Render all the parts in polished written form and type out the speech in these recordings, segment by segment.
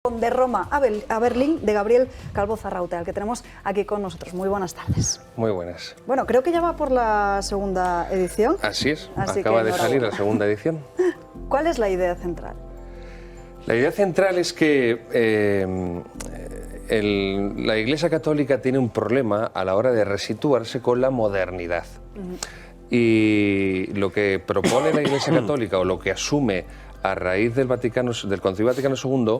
De Roma a Berlín, de Gabriel Calvo Zarraute, al que tenemos aquí con nosotros. Muy buenas tardes. Muy buenas. Bueno, creo que ya va por la segunda edición. Así es, Así acaba de salir la segunda edición. ¿Cuál es la idea central? La idea central es que la Iglesia Católica tiene un problema a la hora de resituarse con la modernidad. Y lo que propone la Iglesia Católica, o lo que asume a raíz del Concilio Vaticano II,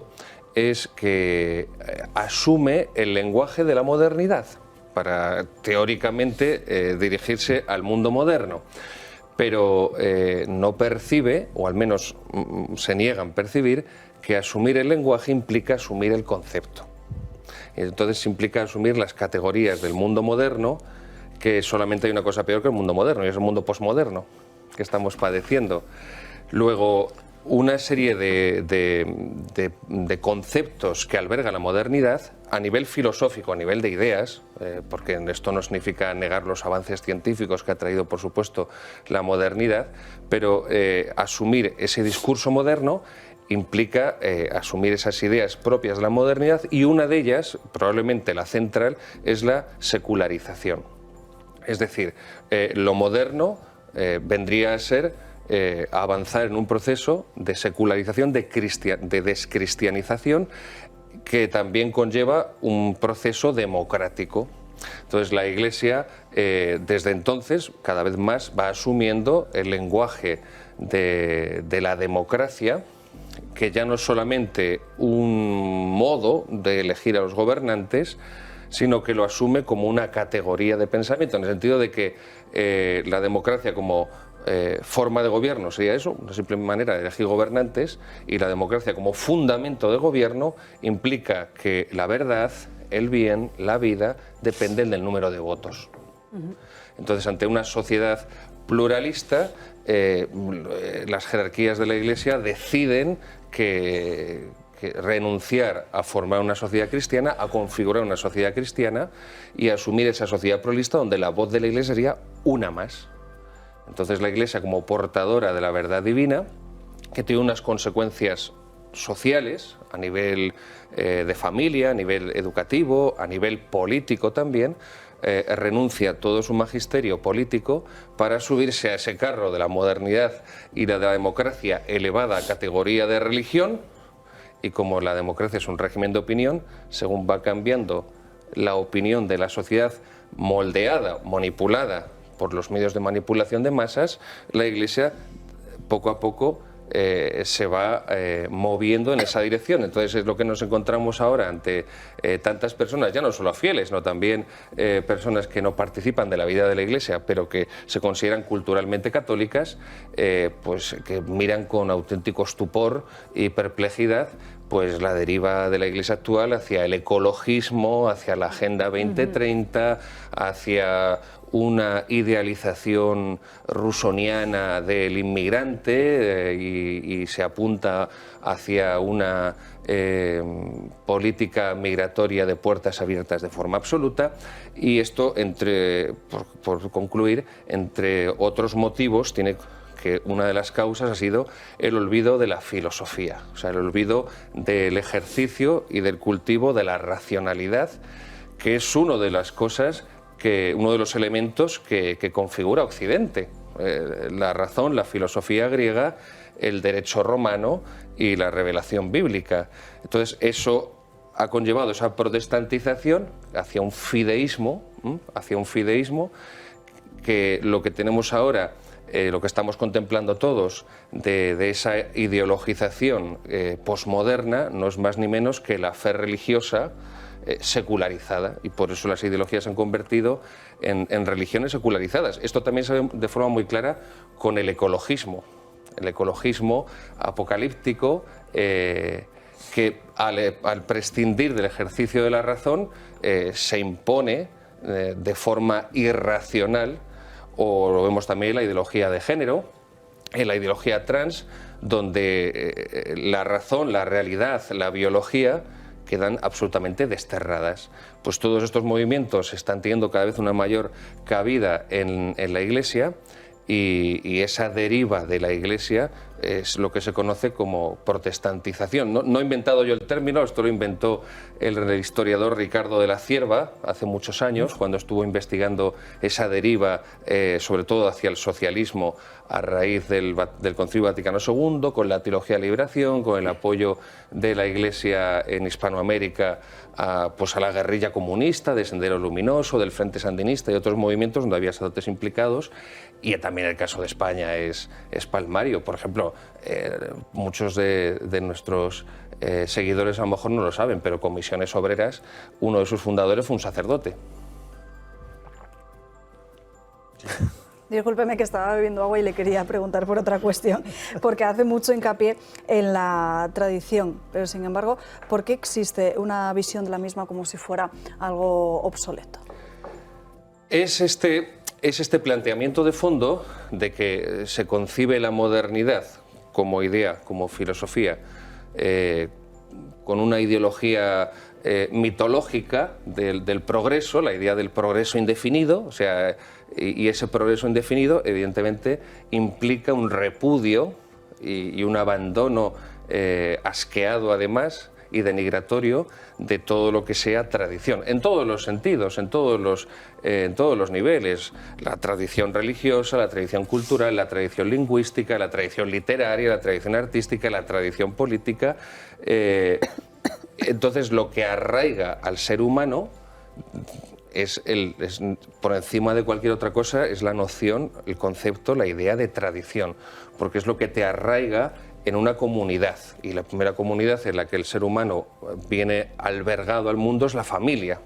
es que asume el lenguaje de la modernidad para teóricamente dirigirse al mundo moderno, pero no percibe, o al menos se niegan a percibir, que asumir el lenguaje implica asumir el concepto. Entonces implica asumir las categorías del mundo moderno, que solamente hay una cosa peor que el mundo moderno, y es el mundo posmoderno que estamos padeciendo. Luego, una serie de conceptos que alberga la modernidad a nivel filosófico, a nivel de ideas, porque esto no significa negar los avances científicos que ha traído, por supuesto, la modernidad, pero asumir ese discurso moderno implica asumir esas ideas propias de la modernidad, y una de ellas, probablemente la central, es la secularización. Es decir, lo moderno vendría a ser avanzar en un proceso de secularización, de descristianización, que también conlleva un proceso democrático. Entonces la Iglesia, desde entonces, cada vez más va asumiendo el lenguaje de la democracia, que ya no es solamente un modo de elegir a los gobernantes, sino que lo asume como una categoría de pensamiento, en el sentido de que la democracia como forma de gobierno sería eso, una simple manera de elegir gobernantes, y la democracia como fundamento de gobierno implica que la verdad, el bien, la vida dependen del número de votos. Entonces, ante una sociedad pluralista, las jerarquías de la Iglesia deciden que renunciar a formar una sociedad cristiana, a configurar una sociedad cristiana y a asumir esa sociedad pluralista donde la voz de la Iglesia sería una más. Entonces la Iglesia, como portadora de la verdad divina, que tiene unas consecuencias sociales a nivel de familia, a nivel educativo, a nivel político también, renuncia a todo su magisterio político para subirse a ese carro de la modernidad y de la democracia elevada a categoría de religión. Y como la democracia es un régimen de opinión, según va cambiando la opinión de la sociedad, moldeada, manipulada por los medios de manipulación de masas, la Iglesia poco a poco se va moviendo en esa dirección. Entonces es lo que nos encontramos ahora ante tantas personas, ya no solo fieles, sino también personas que no participan de la vida de la Iglesia, pero que se consideran culturalmente católicas, pues que miran con auténtico estupor y perplejidad pues la deriva de la Iglesia actual hacia el ecologismo, hacia la Agenda 2030, hacia una idealización rusoniana del inmigrante y se apunta hacia una política migratoria de puertas abiertas de forma absoluta. Y esto, por concluir, entre otros motivos, tiene que una de las causas ha sido el olvido de la filosofía, o sea, el olvido del ejercicio y del cultivo de la racionalidad, que es uno de los elementos que configura Occidente. La razón, la filosofía griega, el derecho romano y la revelación bíblica. Entonces eso ha conllevado esa protestantización hacia un fideísmo, que lo que tenemos ahora, lo que estamos contemplando todos de esa ideologización posmoderna, no es más ni menos que la fe religiosa secularizada, y por eso las ideologías se han convertido en religiones secularizadas. Esto también se ve de forma muy clara con el ecologismo apocalíptico, que al prescindir del ejercicio de la razón se impone de forma irracional. O lo vemos también en la ideología de género, en la ideología trans, donde la razón, la realidad, la biología quedan absolutamente desterradas. Pues todos estos movimientos están teniendo cada vez una mayor cabida en la Iglesia, y esa deriva de la Iglesia es lo que se conoce como protestantización. No he inventado yo el término, esto lo inventó el historiador Ricardo de la Cierva hace muchos años, cuando estuvo investigando esa deriva, sobre todo hacia el socialismo, a raíz del Concilio Vaticano II, con la Teología de la Liberación, con el apoyo de la Iglesia en Hispanoamérica pues a la guerrilla comunista, de Sendero Luminoso, del Frente Sandinista y otros movimientos donde había sacerdotes implicados. Y también el caso de España es palmario. Por ejemplo, muchos de nuestros seguidores a lo mejor no lo saben, pero Comisiones Obreras, uno de sus fundadores fue un sacerdote. Discúlpeme que estaba bebiendo agua y le quería preguntar por otra cuestión, porque hace mucho hincapié en la tradición, pero sin embargo, ¿por qué existe una visión de la misma como si fuera algo obsoleto? Es este planteamiento de fondo de que se concibe la modernidad como idea, como filosofía, con una ideología mitológica del progreso, la idea del progreso indefinido, o sea, y ese progreso indefinido evidentemente implica un repudio y un abandono asqueado además y denigratorio de todo lo que sea tradición, en todos los sentidos, en todos los niveles, la tradición religiosa, la tradición cultural, la tradición lingüística, la tradición literaria, la tradición artística, la tradición política. Entonces, lo que arraiga al ser humano por encima de cualquier otra cosa, es la noción, el concepto, la idea de tradición, porque es lo que te arraiga en una comunidad, y la primera comunidad en la que el ser humano viene albergado al mundo es la familia,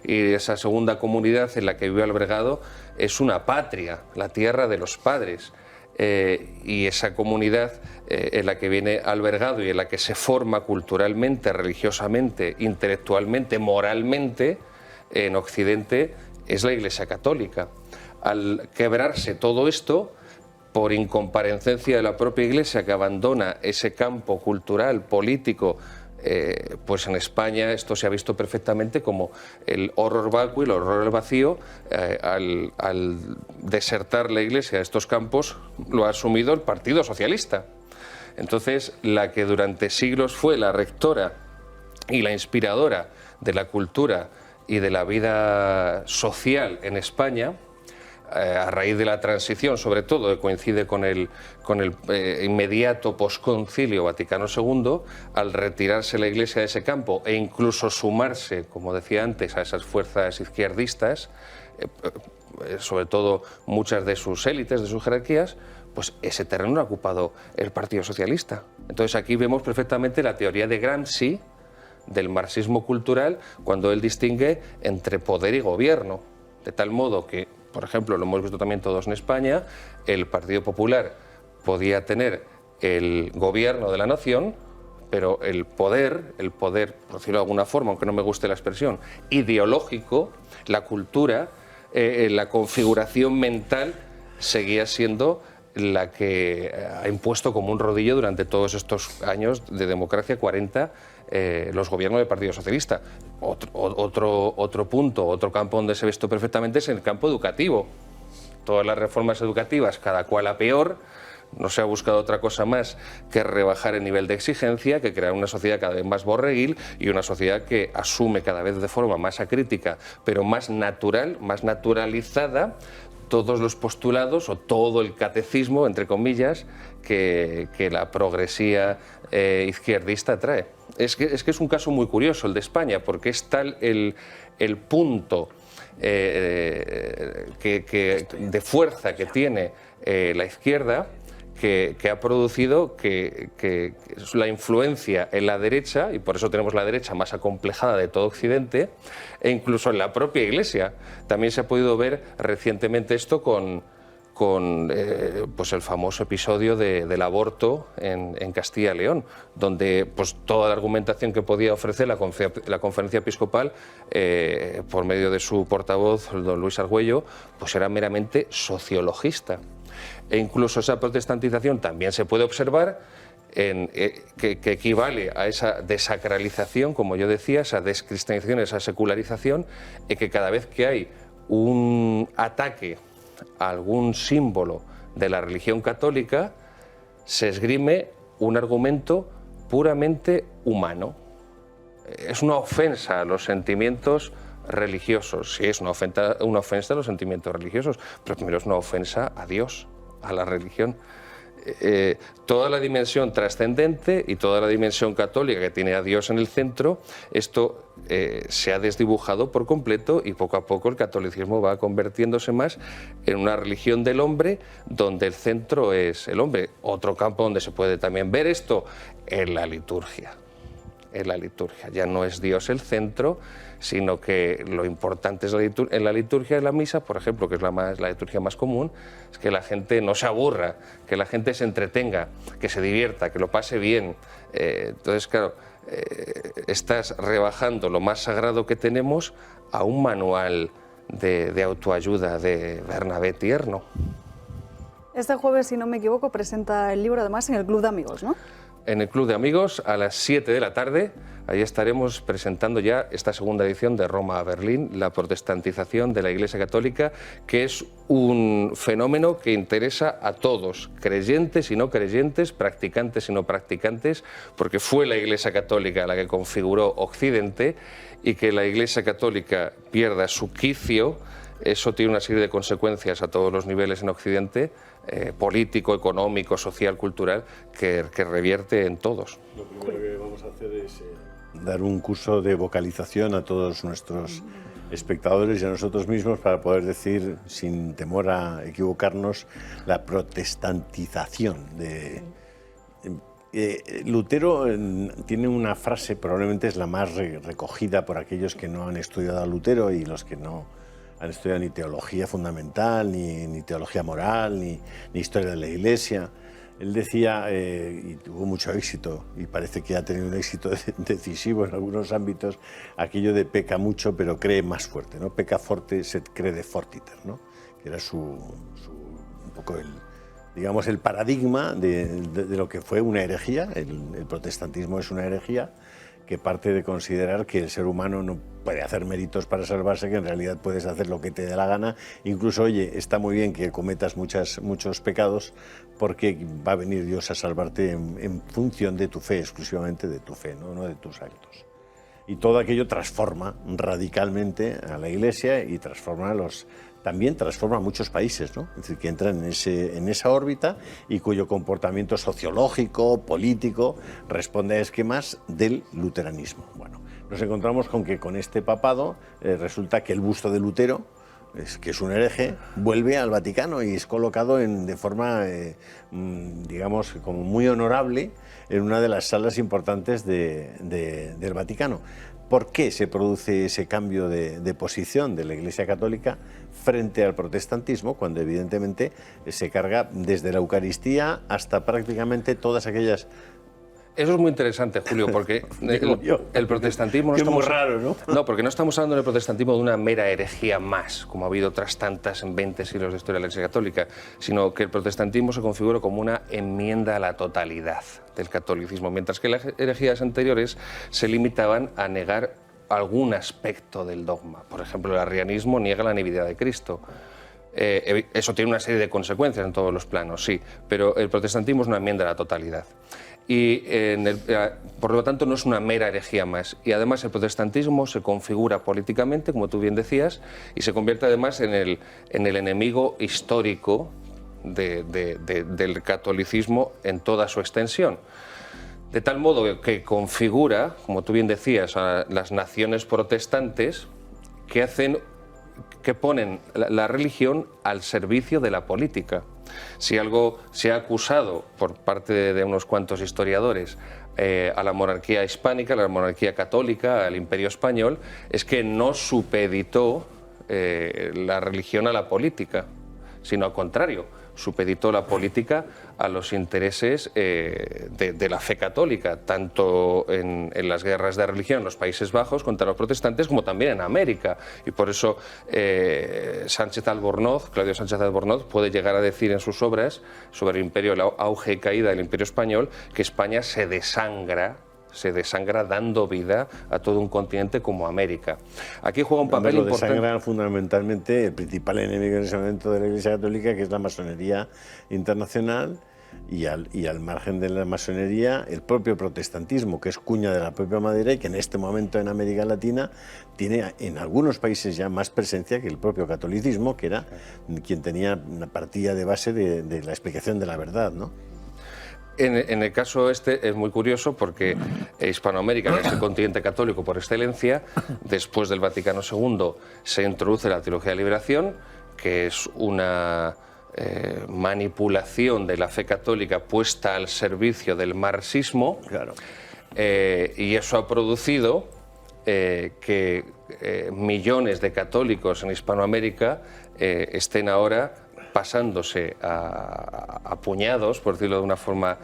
y esa segunda comunidad en la que vive albergado es una patria, la tierra de los padres, y esa comunidad en la que viene albergado y en la que se forma culturalmente, religiosamente, intelectualmente, moralmente, en Occidente es la Iglesia Católica. Al quebrarse todo esto, por incomparecencia de la propia Iglesia, que abandona ese campo cultural, político, pues en España esto se ha visto perfectamente como el horror vacui, el horror al vacío. Al desertar la Iglesia de estos campos, lo ha asumido el Partido Socialista. Entonces, la que durante siglos fue la rectora y la inspiradora de la cultura y de la vida social en España, a raíz de la transición, sobre todo, que coincide con el inmediato posconcilio Vaticano II, al retirarse la Iglesia de ese campo e incluso sumarse, como decía antes, a esas fuerzas izquierdistas, sobre todo muchas de sus élites, de sus jerarquías, pues ese terreno lo ha ocupado el Partido Socialista. Entonces aquí vemos perfectamente la teoría de Gramsci del marxismo cultural, cuando él distingue entre poder y gobierno, de tal modo que, por ejemplo, lo hemos visto también todos en España, el Partido Popular podía tener el gobierno de la nación, pero el poder, por decirlo de alguna forma, aunque no me guste la expresión, ideológico, la cultura, la configuración mental, seguía siendo la que ha impuesto como un rodillo durante todos estos años de democracia, 40, los gobiernos del Partido Socialista. Otro punto, otro campo donde se ve esto perfectamente es en el campo educativo. Todas las reformas educativas, cada cual a peor, no se ha buscado otra cosa más que rebajar el nivel de exigencia, que crear una sociedad cada vez más borreguil y una sociedad que asume cada vez de forma más acrítica, pero más natural, más naturalizada, todos los postulados o todo el catecismo, entre comillas, que la progresía izquierdista trae. Es que es un caso muy curioso el de España, porque es tal el punto de fuerza que tiene la izquierda, que ha producido que la influencia en la derecha, y por eso tenemos la derecha más acomplejada de todo Occidente, e incluso en la propia Iglesia. También se ha podido ver recientemente esto con pues el famoso episodio del aborto en Castilla y León, donde pues toda la argumentación que podía ofrecer la conferencia episcopal por medio de su portavoz, don Luis Argüello, pues era meramente sociologista. E incluso esa protestantización también se puede observar que equivale a esa desacralización, como yo decía, esa descristianización, esa secularización, que cada vez que hay un ataque a algún símbolo de la religión católica, se esgrime un argumento puramente humano. Es una ofensa a los sentimientos religiosos. Sí, es una ofensa a los sentimientos religiosos, pero primero es una ofensa a Dios, a la religión. Toda la dimensión trascendente y toda la dimensión católica que tiene a Dios en el centro, esto se ha desdibujado por completo y poco a poco el catolicismo va convirtiéndose más en una religión del hombre donde el centro es el hombre. Otro campo donde se puede también ver esto en la liturgia. En la liturgia ya no es Dios el centro, sino que lo importante es en la liturgia de la misa, por ejemplo, que es la liturgia más común, es que la gente no se aburra, que la gente se entretenga, que se divierta, que lo pase bien. Entonces, claro, estás rebajando lo más sagrado que tenemos a un manual de autoayuda de Bernabé Tierno. Este jueves, si no me equivoco, presenta el libro además en el Club de Amigos, ¿no? En el Club de Amigos a las 7 de la tarde. Ahí estaremos presentando ya esta segunda edición de Roma a Berlín, la protestantización de la Iglesia Católica, que es un fenómeno que interesa a todos, creyentes y no creyentes, practicantes y no practicantes, porque fue la Iglesia Católica la que configuró Occidente, y que la Iglesia Católica pierda su quicio, eso tiene una serie de consecuencias a todos los niveles en Occidente, político, económico, social, cultural, que revierte en todos. Lo primero que vamos a hacer es dar un curso de vocalización a todos nuestros espectadores y a nosotros mismos para poder decir, sin temor a equivocarnos, la protestantización de... Lutero tiene una frase, probablemente es la más recogida por aquellos que no han estudiado a Lutero y los que no han estudiado ni teología fundamental, ni teología moral, ni historia de la Iglesia. Él decía, y tuvo mucho éxito, y parece que ha tenido un éxito decisivo en algunos ámbitos, aquello de peca mucho pero cree más fuerte, ¿no? Peca forte sed crede fortiter, ¿no? Que era un poco digamos, el paradigma de lo que fue una herejía. El protestantismo es una herejía que parte de considerar que el ser humano no puede hacer méritos para salvarse, que en realidad puedes hacer lo que te dé la gana. Incluso, oye, está muy bien que cometas muchos pecados, porque va a venir Dios a salvarte en función de tu fe, exclusivamente de tu fe, no de tus actos. Y todo aquello transforma radicalmente a la Iglesia y también transforma a muchos países, ¿no? Es decir, que entran en esa órbita y cuyo comportamiento sociológico, político, responde a esquemas del luteranismo. Bueno, nos encontramos con que con este papado resulta que el busto de Lutero, que es un hereje, vuelve al Vaticano y es colocado de forma, digamos, como muy honorable en una de las salas importantes del Vaticano. ¿Por qué se produce ese cambio de posición de la Iglesia Católica frente al protestantismo, cuando evidentemente se carga desde la Eucaristía hasta prácticamente todas aquellas... Eso es muy interesante, Julio, porque el protestantismo... Es muy raro, ¿no? No, porque no estamos hablando del protestantismo de una mera herejía más, como ha habido otras tantas en 20 siglos de historia de la Iglesia Católica, sino que el protestantismo se configura como una enmienda a la totalidad del catolicismo, mientras que las herejías anteriores se limitaban a negar algún aspecto del dogma. Por ejemplo, el arrianismo niega la natividad de Cristo. Eso tiene una serie de consecuencias en todos los planos, sí, pero el protestantismo es una enmienda a la totalidad. Y por lo tanto no es una mera herejía más. Y además el protestantismo se configura políticamente, como tú bien decías, y se convierte además en el enemigo histórico del catolicismo en toda su extensión. De tal modo que configura, como tú bien decías, a las naciones protestantes que ponen la religión al servicio de la política. Si algo se ha acusado por parte de unos cuantos historiadores a la monarquía hispánica, a la monarquía católica, al Imperio Español, es que no supeditó la religión a la política, sino al contrario, supeditó la política a los intereses de la fe católica, tanto en las guerras de religión en los Países Bajos contra los protestantes, como también en América. Y por eso Claudio Sánchez Albornoz, puede llegar a decir en sus obras sobre el imperio, el auge y caída del Imperio Español, que España se desangra dando vida a todo un continente como América. Aquí juega un papel importante. Lo desangran fundamentalmente el principal enemigo en ese momento de la Iglesia Católica, que es la masonería internacional, y al margen de la masonería, el propio protestantismo, que es cuña de la propia Madera y que en este momento en América Latina tiene en algunos países ya más presencia que el propio catolicismo, que era quien tenía una partida de base de la explicación de la verdad, ¿no? En el caso este es muy curioso porque Hispanoamérica, que es el continente católico por excelencia, después del Vaticano II se introduce la teología de liberación, que es una manipulación de la fe católica puesta al servicio del marxismo, Claro. Y eso ha producido que millones de católicos en Hispanoamérica estén ahora pasándose a puñados, por decirlo de una forma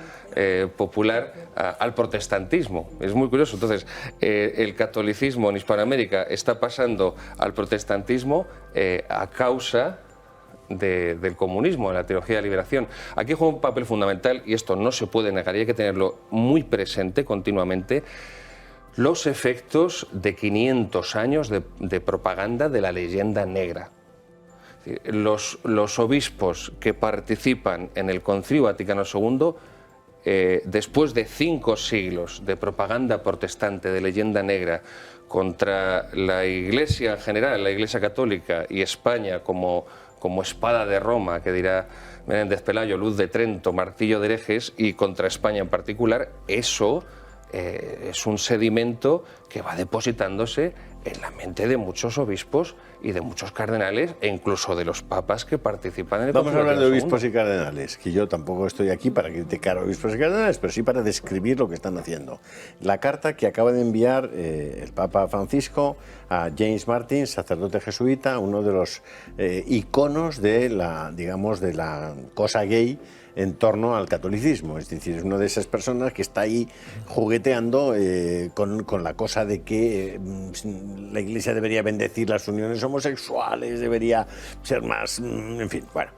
popular, al protestantismo. Es muy curioso. Entonces, el catolicismo en Hispanoamérica está pasando al protestantismo a causa del comunismo, de la teología de la liberación. Aquí juega un papel fundamental, y esto no se puede negar, y hay que tenerlo muy presente continuamente, los efectos de 500 años de propaganda de la leyenda negra. Los obispos que participan en el Concilio Vaticano II, después de 5 siglos de propaganda protestante, de leyenda negra, contra la Iglesia en general, la Iglesia católica y España como espada de Roma, que dirá Menéndez Pelayo, luz de Trento, martillo de herejes, y contra España en particular, eso es un sedimento que va depositándose en la mente de muchos obispos y de muchos cardenales, e incluso de los papas que participan en el Vamos a hablar de Concilio obispos y cardenales, que yo tampoco estoy aquí para criticar a obispos y cardenales, pero sí para describir lo que están haciendo. La carta que acaba de enviar el Papa Francisco a James Martin, sacerdote jesuita, uno de los iconos de la, digamos, de la cosa gay en torno al catolicismo. Es decir, es una de esas personas que está ahí jugueteando con la cosa de que la Iglesia debería bendecir las uniones homosexuales, debería ser más, en fin, bueno.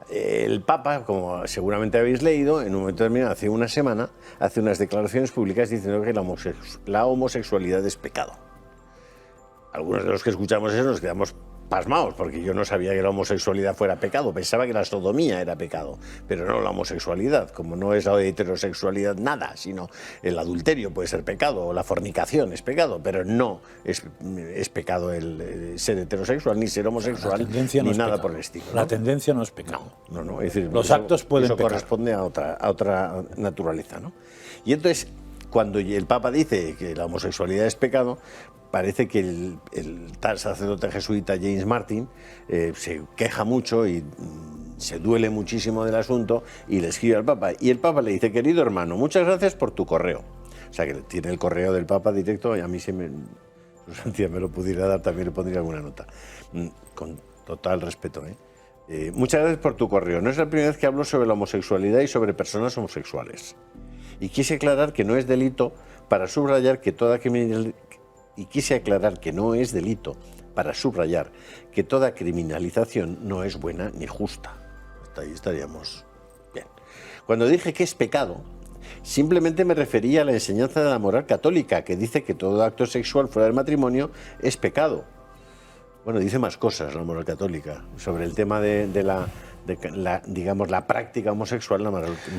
El Papa, como seguramente habéis leído, en un momento determinado, hace una semana, hace unas declaraciones públicas diciendo que la homosexualidad es pecado. Algunos de los que escuchamos eso nos quedamos pasmaos, porque yo no sabía que la homosexualidad fuera pecado, pensaba que la sodomía era pecado, pero no la homosexualidad, como no es la heterosexualidad nada, sino el adulterio puede ser pecado, o la fornicación es pecado, pero no es pecado el ser heterosexual, ni ser homosexual, ni nada por el estilo, ¿no? La tendencia no es pecado. No, es decir, los actos pueden eso pecar. corresponde a otra naturaleza, ¿no? Y entonces, cuando el Papa dice que la homosexualidad es pecado, parece que el tal sacerdote jesuita James Martin se queja mucho y se duele muchísimo del asunto y le escribe al Papa. Y el Papa le dice: querido hermano, muchas gracias por tu correo. O sea, que tiene el correo del Papa directo, y a mí si su santidad me lo pudiera dar, también le pondría alguna nota. Con total respeto, muchas gracias por tu correo. No es la primera vez que hablo sobre la homosexualidad y sobre personas homosexuales. Y quise aclarar que no es delito para subrayar que toda criminalización no es buena ni justa. Hasta ahí estaríamos bien. Cuando dije que es pecado, simplemente me refería a la enseñanza de la moral católica, que dice que todo acto sexual fuera del matrimonio es pecado. Bueno, dice más cosas la moral católica sobre el tema de la práctica homosexual. La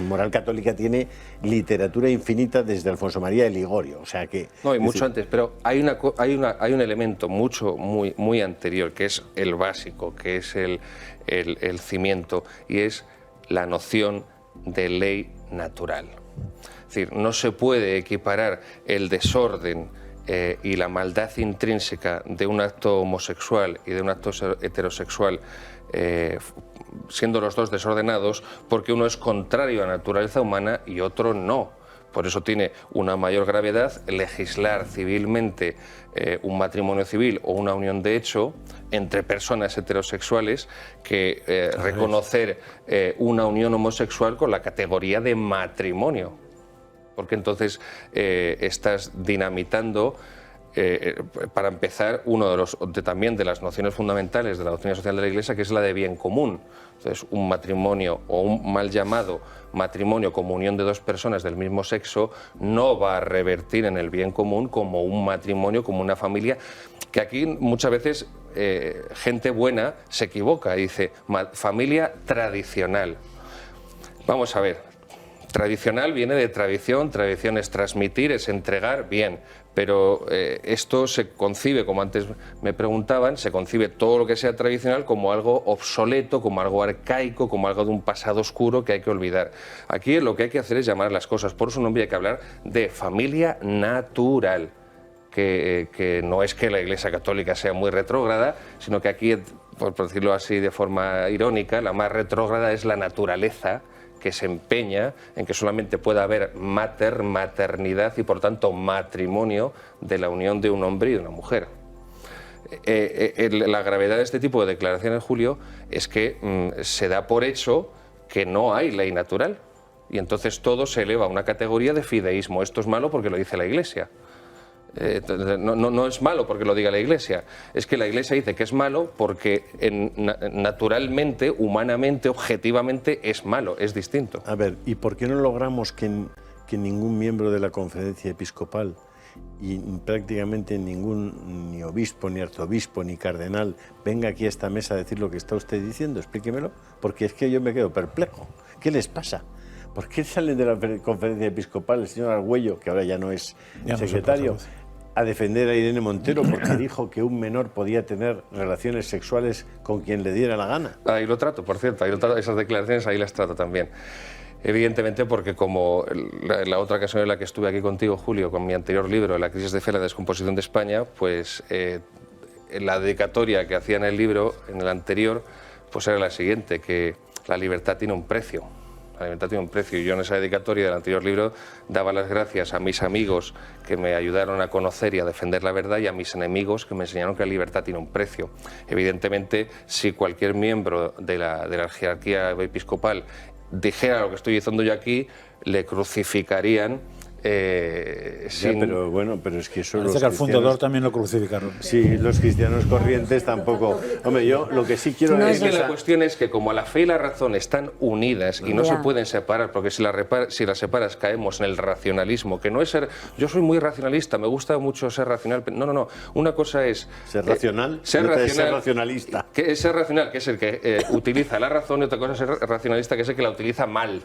moral católica tiene literatura infinita desde Alfonso María de Ligorio, o sea que... No, y mucho antes, pero hay un elemento muy anterior, que es el básico, que es el cimiento, y es la noción de ley natural. Es decir, no se puede equiparar el desorden y la maldad intrínseca de un acto homosexual y de un acto heterosexual, siendo los dos desordenados, porque uno es contrario a la naturaleza humana y otro no. Por eso tiene una mayor gravedad legislar civilmente un matrimonio civil o una unión de hecho entre personas heterosexuales que reconocer una unión homosexual con la categoría de matrimonio. Porque entonces estás dinamitando, para empezar, también de las nociones fundamentales de la doctrina social de la Iglesia, que es la de bien común. Entonces, un matrimonio o un mal llamado matrimonio como unión de dos personas del mismo sexo no va a revertir en el bien común como un matrimonio, como una familia, que aquí muchas veces gente buena se equivoca y dice familia tradicional. Vamos a ver. Tradicional viene de tradición, tradición es transmitir, es entregar, bien, pero esto se concibe, como antes me preguntaban, se concibe todo lo que sea tradicional como algo obsoleto, como algo arcaico, como algo de un pasado oscuro que hay que olvidar. Aquí lo que hay que hacer es llamar las cosas por su nombre y hay que hablar de familia natural, que no es que la Iglesia Católica sea muy retrógrada, sino que aquí, por decirlo así de forma irónica, la más retrógrada es la naturaleza, que se empeña en que solamente pueda haber maternidad y por tanto matrimonio de la unión de un hombre y de una mujer. La gravedad de este tipo de declaraciones, Julio, es que se da por hecho que no hay ley natural y entonces todo se eleva a una categoría de fideísmo. Esto es malo porque lo dice la Iglesia. No es malo porque lo diga la Iglesia, es que la Iglesia dice que es malo porque naturalmente, humanamente, objetivamente es malo, es distinto. A ver, ¿y por qué no logramos que ningún miembro de la Conferencia Episcopal y prácticamente ningún ni obispo, ni arzobispo, ni cardenal venga aquí a esta mesa a decir lo que está usted diciendo? Explíquemelo, porque es que yo me quedo perplejo. ¿Qué les pasa? ¿Por qué salen de la Conferencia Episcopal el señor Argüello, que ahora ya no es secretario, a defender a Irene Montero porque dijo que un menor podía tener relaciones sexuales con quien le diera la gana? Ahí lo trato, por cierto, esas declaraciones ahí las trato también. Evidentemente porque como la otra ocasión en la que estuve aquí contigo, Julio, con mi anterior libro, La crisis de fe, la descomposición de España, pues la dedicatoria que hacía en el libro, en el anterior, pues era la siguiente, que la libertad tiene un precio. La libertad tiene un precio y yo en esa dedicatoria del anterior libro daba las gracias a mis amigos que me ayudaron a conocer y a defender la verdad y a mis enemigos que me enseñaron que la libertad tiene un precio. Evidentemente, si cualquier miembro de la jerarquía episcopal dijera lo que estoy diciendo yo aquí, le crucificarían. Pero bueno, pero es que eso parece que al fundador también lo crucificaron. Sí, los cristianos corrientes tampoco. Hombre, yo lo que sí quiero es que la cuestión es que como la fe y la razón están unidas y no se pueden separar, porque si las separas caemos en el racionalismo, que no es ser... Yo soy muy racionalista, me gusta mucho ser racional. No. Una cosa es... ¿Ser racional? Ser racionalista. Que es ser racional, que es el que utiliza la razón, y otra cosa es ser racionalista, que es el que la utiliza mal.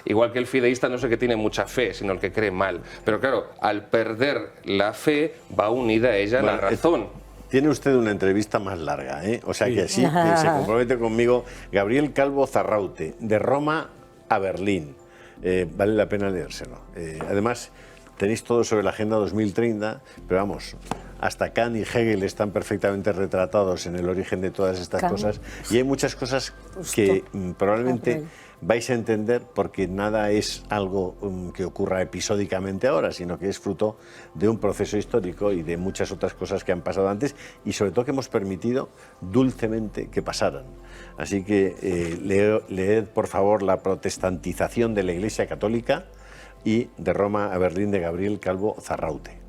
Igual que el fideísta no es el que tiene mucha fe, sino el que cree mal. Pero claro, al perder la fe, va unida a ella la razón. Tiene usted una entrevista más larga, ¿eh? O sea que sí, se compromete conmigo. Gabriel Calvo Zarraute, de Roma a Berlín. Vale la pena leérselo. Además, tenéis todo sobre la Agenda 2030, pero vamos... Hasta Kant y Hegel están perfectamente retratados en el origen de todas estas cosas y hay muchas cosas que probablemente vais a entender porque nada es algo que ocurra episódicamente ahora, sino que es fruto de un proceso histórico y de muchas otras cosas que han pasado antes y sobre todo que hemos permitido dulcemente que pasaran. Así que leed por favor La protestantización de la Iglesia Católica y De Roma a Berlín de Gabriel Calvo Zarraute.